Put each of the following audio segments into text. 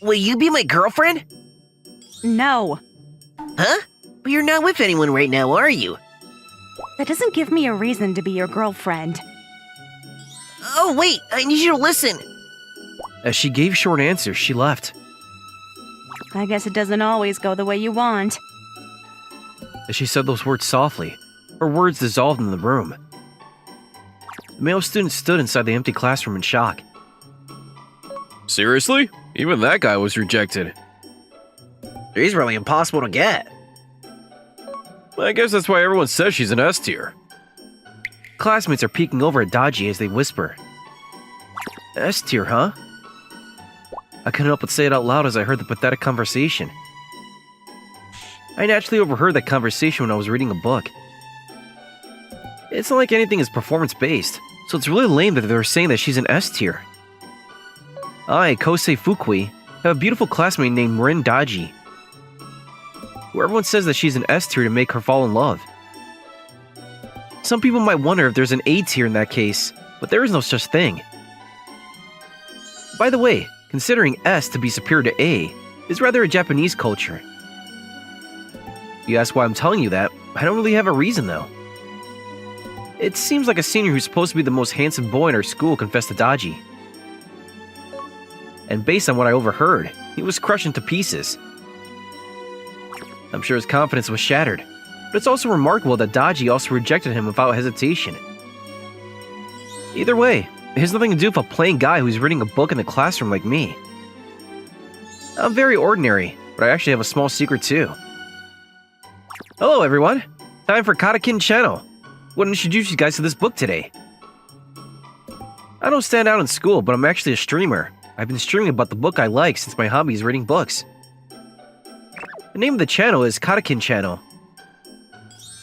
Will you be my girlfriend? No. Huh? But you're not with anyone right now, are you? That doesn't give me a reason to be your girlfriend. Oh, wait, I need you to listen. As she gave short answers, she left. I guess it doesn't always go the way you want. As she said those words softly, her words dissolved in the room. The male student stood inside the empty classroom in shock. Seriously? Even that guy was rejected. He's really impossible to get. I guess that's why everyone says she's an S tier. Classmates are peeking over at Dodgy as they whisper. S tier, huh? I couldn't help but say it out loud as I heard the pathetic conversation. I naturally overheard that conversation when I was reading a book. It's not like anything is performance-based, so it's really lame that they're saying that she's an S tier. I, Kosei Fukui, have a beautiful classmate named Rin Daji, who everyone says that she's an S tier to make her fall in love. Some people might wonder if there's an A tier in that case, but there is no such thing. By the way, considering S to be superior to A is rather a Japanese culture. You ask why I'm telling you that, I don't really have a reason though. It seems like a senior who's supposed to be the most handsome boy in our school confessed to Daji. And based on what I overheard, he was crushed into pieces. I'm sure his confidence was shattered, but it's also remarkable that Daji also rejected him without hesitation. Either way, it has nothing to do with a plain guy who's reading a book in the classroom like me. I'm very ordinary, but I actually have a small secret too. Hello everyone, time for Katakin Channel. I want to introduce you guys to this book today. I don't stand out in school, but I'm actually a streamer. I've been streaming about the book I like since my hobby is reading books. The name of the channel is Katakin Channel.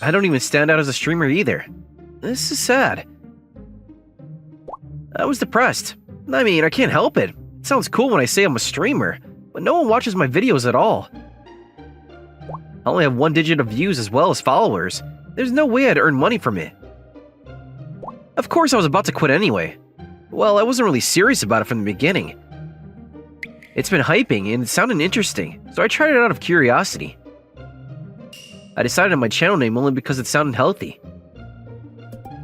I don't even stand out as a streamer either. This is sad. I was depressed. I mean, I can't help it. It sounds cool when I say I'm a streamer, but no one watches my videos at all. I only have 1 digit of views as well as followers. There's no way I'd earn money from it. Of course I was about to quit anyway. Well, I wasn't really serious about it from the beginning. It's been hyping and it sounded interesting, so I tried it out of curiosity. I decided on my channel name only because it sounded healthy.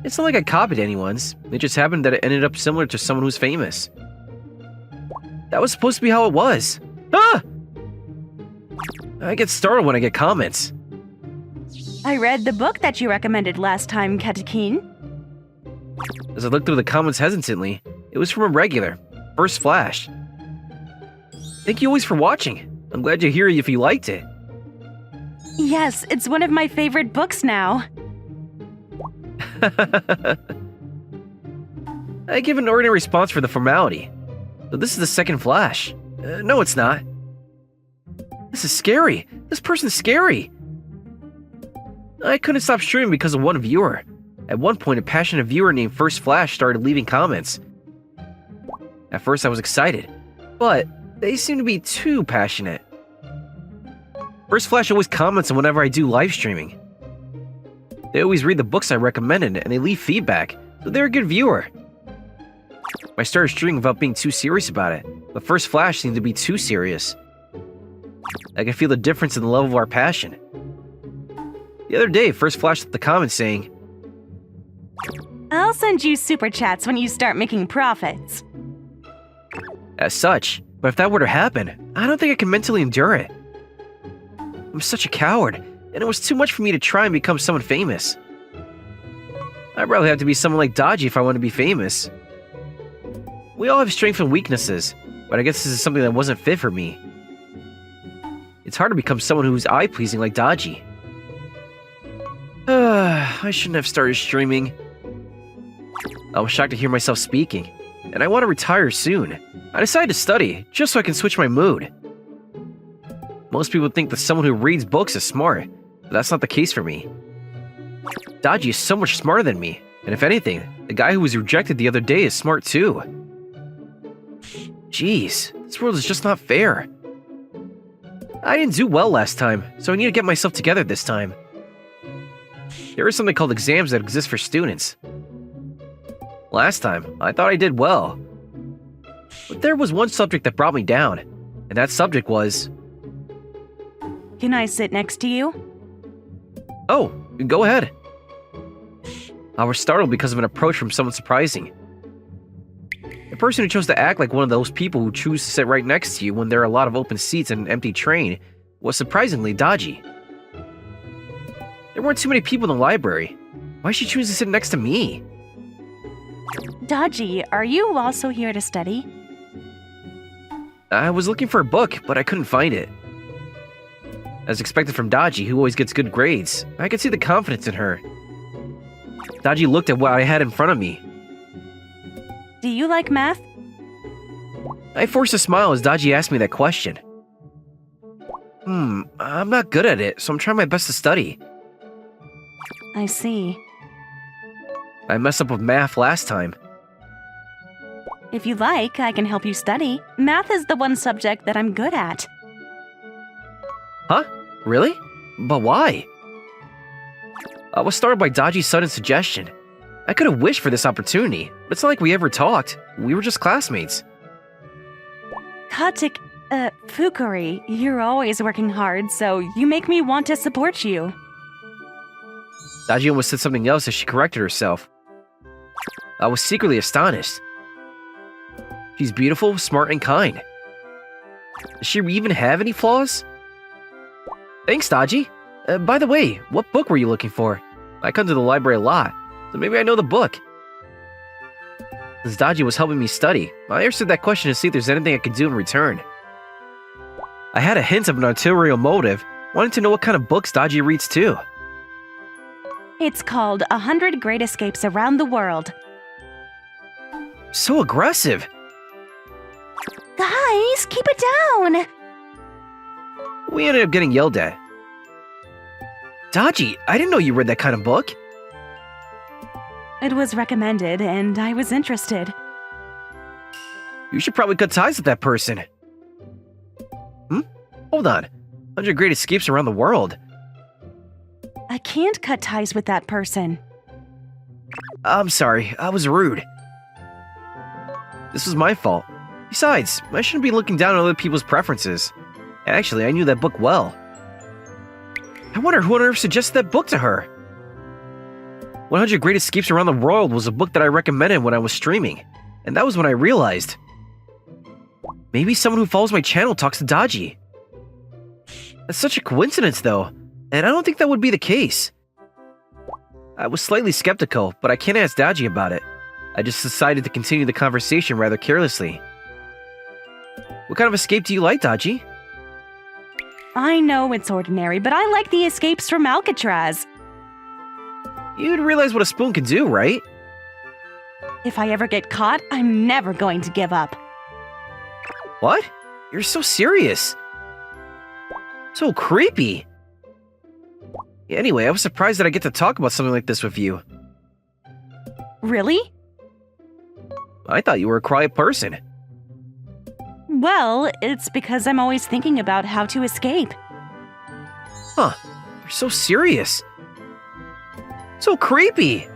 It's not like I copied anyone's, it just happened that it ended up similar to someone who's famous. That was supposed to be how it was. Ah! I get startled when I get comments. I read the book that you recommended last time, Katakin. As I looked through the comments hesitantly, it was from a regular, First Flash. Thank you always for watching. I'm glad to hear if you liked it. Yes, it's one of my favorite books now. I give an ordinary response for the formality. So this is the second Flash. No, it's not. This is scary. This person's scary. I couldn't stop streaming because of one viewer. At one point, a passionate viewer named First Flash started leaving comments. At first, I was excited, but they seem to be too passionate. First Flash always comments on whenever I do live streaming. They always read the books I recommended and they leave feedback, so they're a good viewer. I started streaming without being too serious about it, but First Flash seemed to be too serious. I could feel the difference in the level of our passion. The other day, First Flash left the comments saying, I'll send you super chats when you start making profits. as such, but if that were to happen, I don't think I can mentally endure it. I'm such a coward, and it was too much for me to try and become someone famous. I'd rather have to be someone like Dodgy if I want to be famous. We all have strengths and weaknesses, but I guess this is something that wasn't fit for me. It's hard to become someone who's eye-pleasing like Dodgy. I shouldn't have started streaming. I was shocked to hear myself speaking, and I want to retire soon. I decided to study, just so I can switch my mood. Most people think that someone who reads books is smart, but that's not the case for me. Dodgy is so much smarter than me, and if anything, the guy who was rejected the other day is smart too. Jeez, this world is just not fair. I didn't do well last time, so I need to get myself together this time. There is something called exams that exist for students. Last time, I thought I did well. But there was one subject that brought me down, And that subject was, Can I sit next to you? "Oh, go ahead." I was startled because of an approach from someone surprising. The person who chose to act like one of those people who choose to sit right next to you when there are a lot of open seats in an empty train was surprisingly dodgy. There weren't too many people in the library. Why'd she choose to sit next to me? Dodgy, are you also here to study? I was looking for a book, but I couldn't find it. As expected from Dodgy, who always gets good grades, I could see the confidence in her. Dodgy looked at what I had in front of me. Do you like math? I forced a smile as Dodgy asked me that question. I'm not good at it, so I'm trying my best to study. I see. I messed up with math last time. If you like, I can help you study. Math is the one subject that I'm good at. Huh? Really? But why? I was startled by Dodgy's sudden suggestion. I could have wished for this opportunity, but it's not like we ever talked. We were just classmates. Katik, Fukuri, you're always working hard, so you make me want to support you. Dodgy almost said something else as she corrected herself. I was secretly astonished. She's beautiful, smart, and kind. Does she even have any flaws? Thanks, Dodgy. By the way, what book were you looking for? I come to the library a lot, so maybe I know the book. Since Dodgy was helping me study, I answered that question to see if there's anything I could do in return. I had a hint of an ulterior motive, wanting to know what kind of books Dodgy reads too. It's called 100 Great Escapes Around the World. So aggressive. Guys, keep it down! We ended up getting yelled at. Dodgy, I didn't know you read that kind of book. It was recommended, and I was interested. You should probably cut ties with that person. Hold on. 100 Great Escapes Around the World. I can't cut ties with that person. I'm sorry, I was rude. This was my fault. Besides, I shouldn't be looking down on other people's preferences. Actually, I knew that book well. I wonder who on earth suggested that book to her. 100 Great Escapes Around the World was a book that I recommended when I was streaming, and that was when I realized. Maybe someone who follows my channel talks to Dodgy. That's such a coincidence, though, and I don't think that would be the case. I was slightly skeptical, but I can't ask Dodgy about it. I just decided to continue the conversation rather carelessly. What kind of escape do you like, Dodgy? I know it's ordinary, but I like the escapes from Alcatraz. You'd realize what a spoon can do, right? If I ever get caught, I'm never going to give up. What? You're so serious. So creepy. Anyway, I was surprised that I get to talk about something like this with you. Really? I thought you were a quiet person. Well, it's because I'm always thinking about how to escape. Huh. You're so serious. So creepy.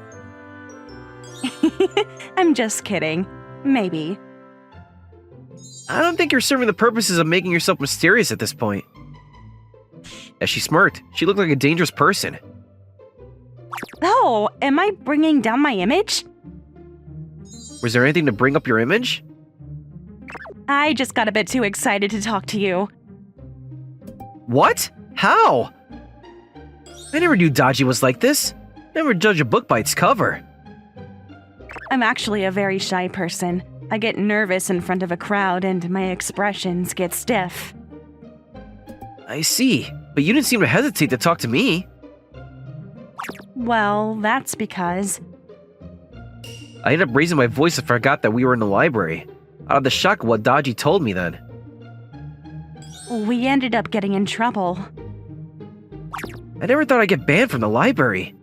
I'm just kidding. Maybe. I don't think you're serving the purposes of making yourself mysterious at this point. As she smirked, she looked like a dangerous person. Oh, am I bringing down my image? Was there anything to bring up your image? I just got a bit too excited to talk to you. What? How? I never knew Dodgy was like this. Never judge a book by its cover. I'm actually a very shy person. I get nervous in front of a crowd and my expressions get stiff. I see, but you didn't seem to hesitate to talk to me. Well, that's because... I ended up raising my voice and forgot that we were in the library. Out of the shock of what Dodgy told me then. we ended up getting in trouble. I never thought I'd get banned from the library.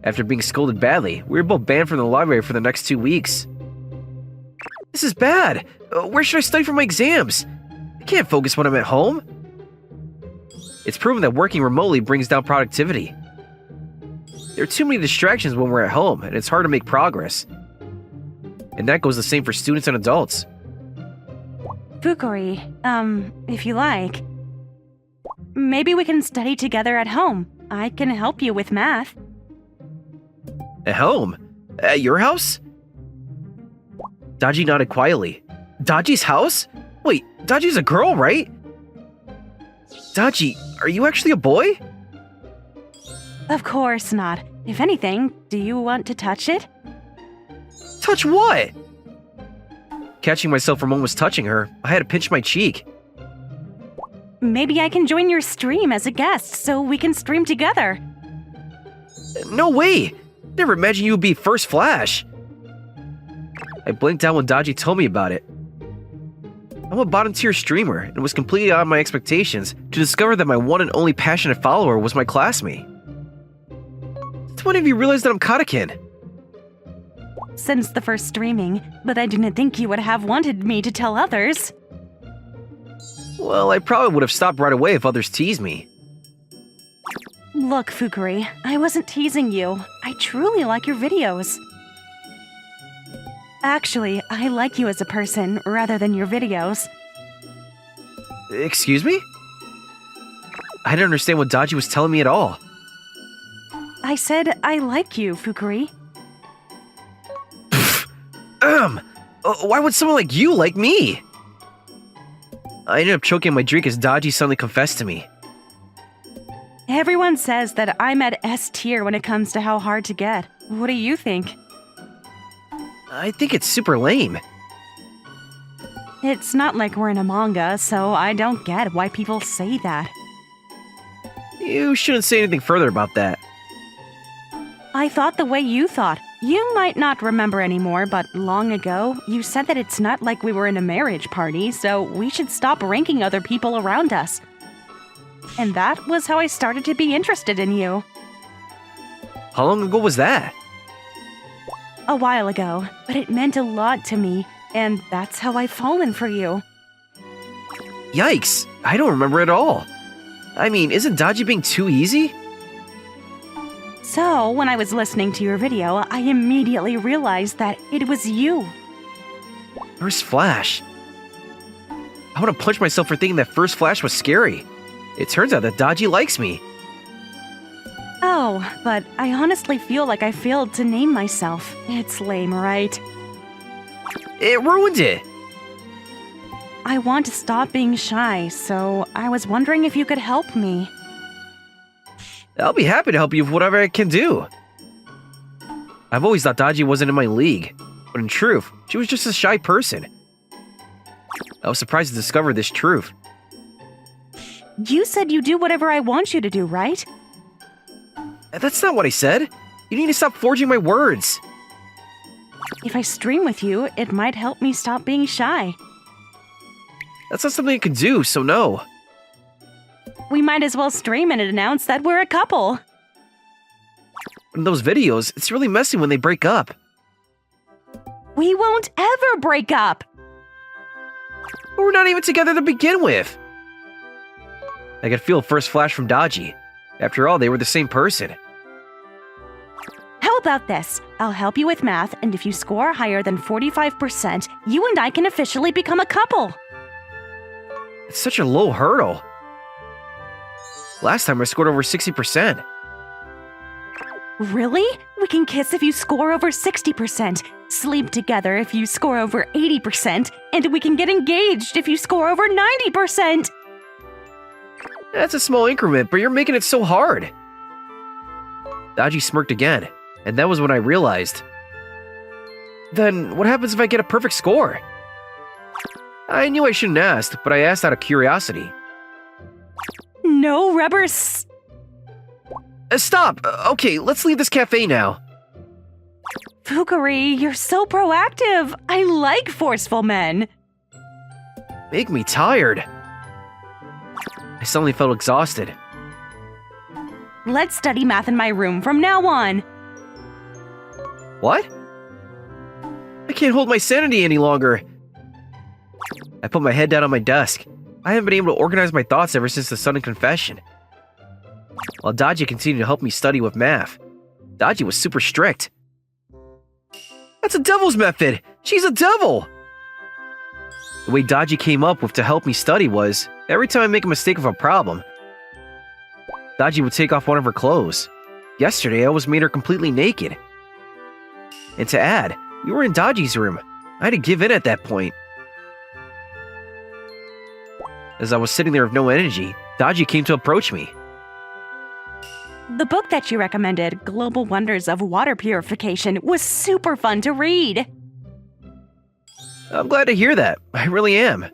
After being scolded badly, we were both banned from the library for the next 2 weeks. This is bad. Where should I study for my exams? I can't focus when I'm at home. It's proven that working remotely brings down productivity. There are too many distractions when we're at home, and it's hard to make progress. And that goes the same for students and adults. Fukuri, if you like, maybe we can study together at home. I can help you with math. At home? At your house? Daji nodded quietly. Daji's house? Wait, Daji's a girl, right? Daji, are you actually a boy? Of course not. If anything, do you want to touch it? Touch what? Catching myself from almost touching her, I had to pinch my cheek. Maybe I can join your stream as a guest so we can stream together. No way! Never imagined you would be First Flash. I blinked out when Daji told me about it. I'm a bottom tier streamer and was completely out of my expectations to discover that my one and only passionate follower was my classmate. Since when have you realized that I'm Katakin? Since the first streaming, but I didn't think you would have wanted me to tell others. Well, I probably would have stopped right away if others teased me. Look, Fukuri, I wasn't teasing you. I truly like your videos. Actually, I like you as a person rather than your videos. Excuse me? I didn't understand what Daji was telling me at all. I said I like you, Fukuri. Why would someone like you like me? I ended up choking my drink as Daji suddenly confessed to me. Everyone says that I'm at S tier when it comes to how hard to get. What do you think? I think it's super lame. It's not like we're in a manga, so I don't get why people say that. You shouldn't say anything further about that. I thought the way you thought. You might not remember anymore, but long ago, you said that it's not like we were in a marriage party, so we should stop ranking other people around us. And that was how I started to be interested in you. How long ago was that? A while ago, but it meant a lot to me, and that's how I've fallen for you. Yikes, I don't remember at all. I mean, isn't Daji being too easy? So, when I was listening to your video, I immediately realized that it was you. First Flash. I want to punch myself for thinking that First Flash was scary. It turns out that Daji likes me. Oh, but I honestly feel like I failed to name myself. It's lame, right? It ruined it. I want to stop being shy, so I was wondering if you could help me. I'll be happy to help you with whatever I can do. I've always thought Daji wasn't in my league, but in truth, she was just a shy person. I was surprised to discover this truth. You said you do whatever I want you to do, right? That's not what I said. You need to stop forging my words. If I stream with you, it might help me stop being shy. That's not something I can do, so no. We might as well stream and announce that we're a couple. In those videos, it's really messy when they break up. We won't ever break up! But we're not even together to begin with. I could feel First Flash from Daji. After all, they were the same person. How about this? I'll help you with math, and if you score higher than 45%, you and I can officially become a couple. It's such a low hurdle. Last time I scored over 60%. Really? We can kiss if you score over 60%, sleep together if you score over 80%, and we can get engaged if you score over 90%! That's a small increment, but you're making it so hard. Daji smirked again, and that was when I realized. Then, what happens if I get a perfect score? I knew I shouldn't ask, but I asked out of curiosity. No rubbers. Stop! Okay, let's leave this cafe now. Fukuri, you're so proactive. I like forceful men. Make me tired. I suddenly felt exhausted. Let's study math in my room from now on. What? I can't hold my sanity any longer. I put my head down on my desk. I haven't been able to organize my thoughts ever since the sudden confession. While Daji continued to help me study with math, Daji was super strict. That's a devil's method! She's a devil! The way Daji came up with to help me study was, every time I make a mistake of a problem, Daji would take off one of her clothes. Yesterday, I almost made her completely naked. And to add, we were in Daji's room. I had to give in at that point. As I was sitting there with no energy, Daji came to approach me. The book that you recommended, Global Wonders of Water Purification, was super fun to read. I'm glad to hear that. I really am.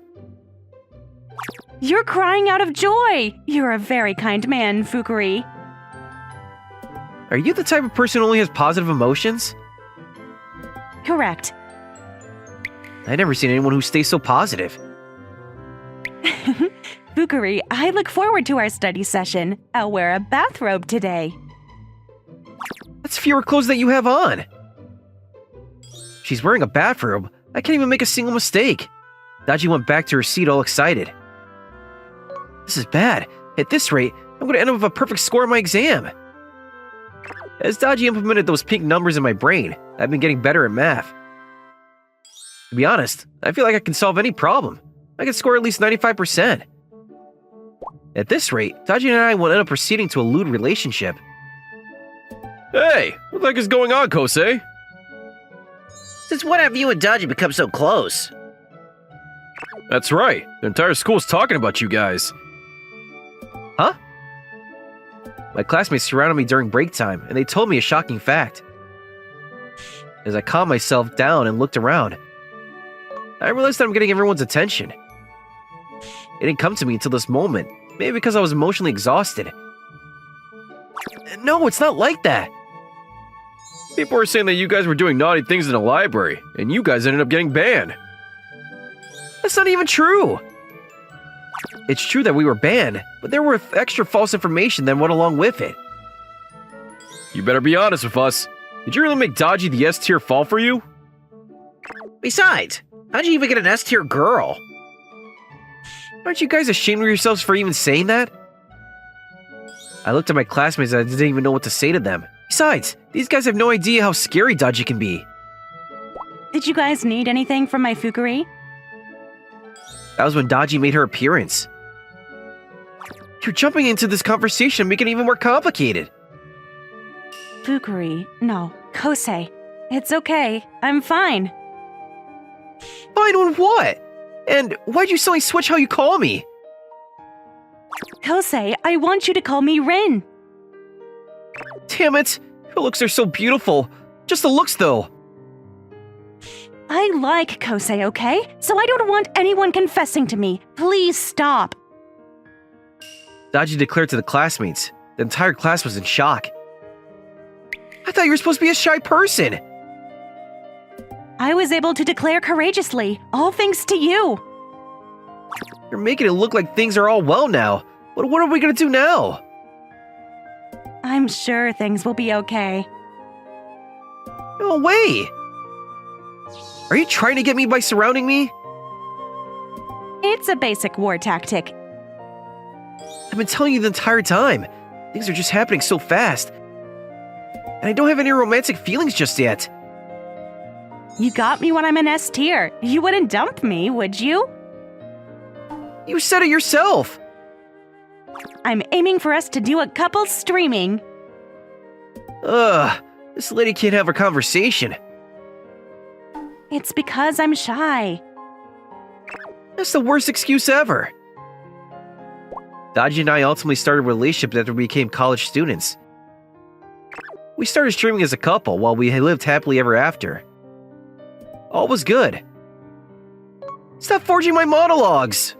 You're crying out of joy. You're a very kind man, Fukuri. Are you the type of person who only has positive emotions? Correct. I've never seen anyone who stays so positive. Fukuri, I look forward to our study session. I'll wear a bathrobe today. That's fewer clothes that you have on. She's wearing a bathrobe. I can't even make a single mistake. Daji went back to her seat all excited. This is bad. At this rate, I'm going to end up with a perfect score on my exam. As Daji implemented those pink numbers in my brain, I've been getting better at math. To be honest, I feel like I can solve any problem. I can score at least 95%. At this rate, Daji and I will end up proceeding to a lewd relationship. Hey, what the heck is going on, Kosei? Since when have you and Daji become so close? That's right. The entire school's talking about you guys. Huh? My classmates surrounded me during break time, and they told me a shocking fact. As I calmed myself down and looked around, I realized that I'm getting everyone's attention. It didn't come to me until this moment, maybe because I was emotionally exhausted. No, it's not like that. People were saying that you guys were doing naughty things in the library, and you guys ended up getting banned. That's not even true. It's true that we were banned, but there were extra false information that went along with it. You better be honest with us. Did you really make Daji the S-tier fall for you? Besides, how'd you even get an S-tier girl? Aren't you guys ashamed of yourselves for even saying that? I looked at my classmates and I didn't even know what to say to them. Besides, these guys have no idea how scary Daji can be. Did you guys need anything from my Fukuri? That was when Daji made her appearance. You're jumping into this conversation, making it even more complicated. Fukuri, no. Kosei. It's okay. I'm fine. Fine on what? And why'd you suddenly switch how you call me? Kosei, I want you to call me Rin. Damn it! Her looks are so beautiful. Just the looks, though. I like Kosei, okay? So I don't want anyone confessing to me. Please stop. Daji declared to the classmates. The entire class was in shock. I thought you were supposed to be a shy person. I was able to declare courageously, all thanks to you. You're making it look like things are all well now. But what are we gonna do now? I'm sure things will be okay. No way! Are you trying to get me by surrounding me? It's a basic war tactic. I've been telling you the entire time. Things are just happening so fast. And I don't have any romantic feelings just yet. You got me when I'm an S tier. You wouldn't dump me, would you? You said it yourself. I'm aiming for us to do a couple streaming. Ugh, this lady can't have a conversation. It's because I'm shy. That's the worst excuse ever. Daji and I ultimately started a relationship after we became college students. We started streaming as a couple while we lived happily ever after. All was good. Stop forging my monologues!